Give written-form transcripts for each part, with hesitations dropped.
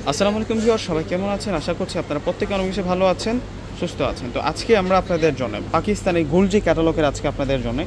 আসসালামু আলাইকুম ভিউয়ার, সবাই কেমন আছেন? আশা করছি আপনারা প্রত্যেকে অনেক বেশি ভালো আছেন, সুস্থ আছেন। তো আজকে আমরা আপনাদের জন্য পাকিস্তানি গোলজি ক্যাটালগের আজকে আপনাদের জন্য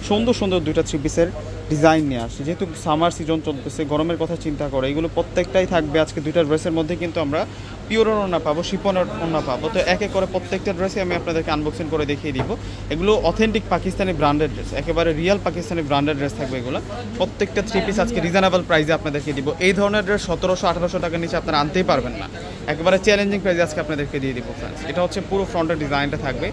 সুন্দর সুন্দর দুইটা থ্রি পিসের ডিজাইন নিয়ে আসছি। যেহেতু সামার সিজন চলতেছে, গরমের কথা চিন্তা করে এগুলো প্রত্যেকটাই থাকবে। আজকে দুইটা ড্রেসের মধ্যে কিন্তু আমরা পিওরের ওড়না পাবো, শিপনের ওড়না পাবো। তো এক এক করে প্রত্যেকটা ড্রেসে আমি আপনাদেরকে আনবক্সিং করে দেখিয়ে দিব। এগুলো অথেন্টিক পাকিস্তানি ব্র্যান্ডেড ড্রেস, একেবারে রিয়েল পাকিস্তানি ব্র্যান্ডেড ড্রেস থাকবে এগুলো। প্রত্যেকটা থ্রি পিস আজকে রিজনেবল প্রাইসে আপনাদেরকে দিব। এই ধরনের ড্রেস 1700-1800 টাকার নিচে আপনারা আনতেই পারবেন না। একেবারে চ্যালেঞ্জিং প্রাইসে আজকে আপনাদেরকে দিয়ে দিব ফ্রেন্ডস। এটা হচ্ছে পুরো ফ্রন্টের ডিজাইনটা থাকবে,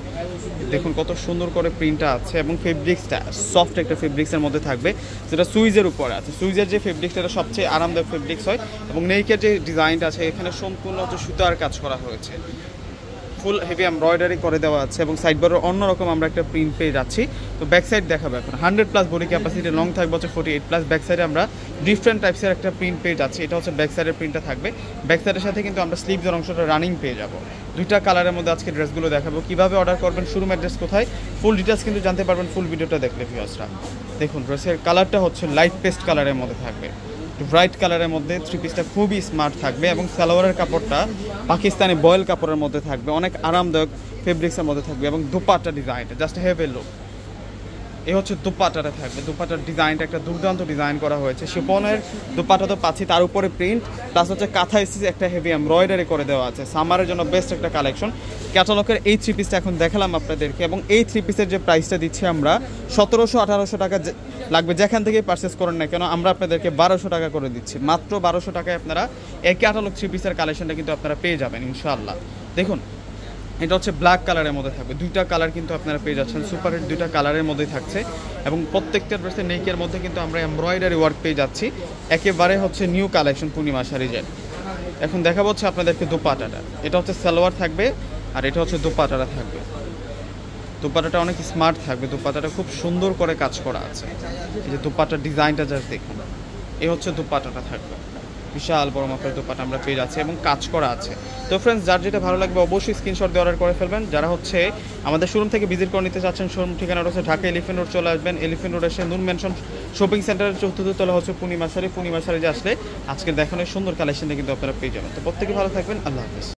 দেখুন কত সুন্দর করে প্রিন্টটা আছে এবং ফেব্রিক্সটা সফট একটা ফেব্রিক্সের মধ্যে থাকবে, যেটা সুইজের উপরে আছে। সুইজের যে ফেব্রিক্সটা এটা সবচেয়ে আরামদায়ক ফেব্রিক্স হয় এবং নেইকের যে ডিজাইনটা আছে এখানে সম্পূর্ণ হচ্ছে সুতার কাজ করা হয়েছে, ফুল হেভি এমব্রয়ডারি করে দেওয়া আছে এবং সাইড বারের অন্যরকম আমরা একটা প্রিন্ট পেয়ে যাচ্ছি। তো ব্যাক সাইড দেখাবো এখন। 100+ বডি ক্যাপাসিটি, লং থাকবে হচ্ছে 48+। ব্যাক সাইডে আমরা ডিফারেন্ট টাইপসের একটা প্রিন্ট পেয়ে যাচ্ছি। এটা হচ্ছে ব্যাক সাইডের প্রিন্টটা থাকবে। ব্যাক সাইডের সাথে কিন্তু আমরা স্লিভসের অংশটা রানিং পেয়ে যাবো। দুইটা কালারের মধ্যে আজকে ড্রেসগুলো দেখাবো, কীভাবে অর্ডার করবেন, শোরুম অ্যাড্রেস কোথায়, ফুল ডিটেলস কিন্তু জানতে পারবেন ফুল ভিডিওটা দেখলে ভিউয়ার্সরা। দেখুন ড্রেসের কালারটা হচ্ছে লাইট পেস্ট কালারের মধ্যে থাকবে, ব্রাইট কালারের মধ্যে থ্রি পিসটা খুবই স্মার্ট থাকবে এবং সালোয়ারের কাপড়টা পাকিস্তানি বয়েল কাপড়ের মধ্যে থাকবে, অনেক আরামদায়ক ফেব্রিক্সের মধ্যে থাকবে এবং দুপাট্টা ডিজাইনটা জাস্ট হেভি লুক। এই হচ্ছে দুপাট্টাটা থাকবে, দুপাট্টার ডিজাইনটা একটা দুর্দান্ত ডিজাইন করা হয়েছে। শিপনের দুপাট্টা তো পাচ্ছি, তার উপরে প্রিন্ট প্লাস হচ্ছে কাঁথা স্টিচ একটা হেভি এমব্রয়ডারি করে দেওয়া আছে। সামারের জন্য বেস্ট একটা কালেকশন। ক্যাটালগের এই থ্রি পিসটা এখন দেখালাম আপনাদেরকে এবং এই থ্রি পিসের যে প্রাইসটা দিচ্ছি আমরা 1700-1800 টাকা লাগবে, যেখান থেকেই পারচেস করেন না কেন আমরা আপনাদেরকে 1200 টাকা করে দিচ্ছি। মাত্র 1200 টাকায় আপনারা এই ক্যাটালগ থ্রি পিসের কালেকশনটা কিন্তু আপনারা পেয়ে যাবেন ইনশাআল্লাহ। দেখুন এটা হচ্ছে ব্ল্যাক কালারের মধ্যে থাকবে, দুইটা কালার কিন্তু আপনারা পেয়ে যাচ্ছেন, সুপার হিট দুইটা কালারের মধ্যেই থাকছে এবং প্রত্যেকটা ড্রেসের নেকের মধ্যে কিন্তু আমরা এমব্রয়ডারি ওয়ার্ক পেয়ে যাচ্ছি। একেবারে হচ্ছে নিউ কালেকশন পূর্ণিমা শাড়িজের। এখন দেখাবো হচ্ছে আপনাদেরকে দোপাট্টাটা। এটা হচ্ছে সালোয়ার থাকবে আর এটা হচ্ছে দোপাট্টাটা থাকবে। দোপাট্টাটা অনেক স্মার্ট থাকবে, দোপাট্টাটা খুব সুন্দর করে কাজ করা আছে। এই যে দোপাট্টার ডিজাইনটা জাস্ট দেখুন, এই হচ্ছে দোপাট্টাটা থাকবে, বিশাল বড় মাপের দোপাট্টা আমরা পেয়ে যাচ্ছি এবং কাজ করা আছে। তো ফ্রেন্ডস, যার যেটা ভালো লাগবে অবশ্যই স্ক্রিনশট দিয়ে অর্ডার করে ফেলবেন। যারা হচ্ছে আমাদের শোরুম থেকে ভিজিট করে নিতে চাচ্ছেন, শোরুম ঠিকানাটা হচ্ছে ঢাকা এলিফেন্ট রোড চলে আসবেন। এলিফেন্ট রোড এসে নূর ম্যানশন শপিং সেন্টারের 4th তলা হচ্ছে পূর্ণিমা শাড়ি। পূর্ণিমা শাড়ি যে আসলে আজকের দেখানোর সুন্দর কালেকশনটা কিন্তু আপনারা পেয়ে যাবেন। তো প্রত্যেকে ভালো থাকবেন, আল্লাহ হাফেজ।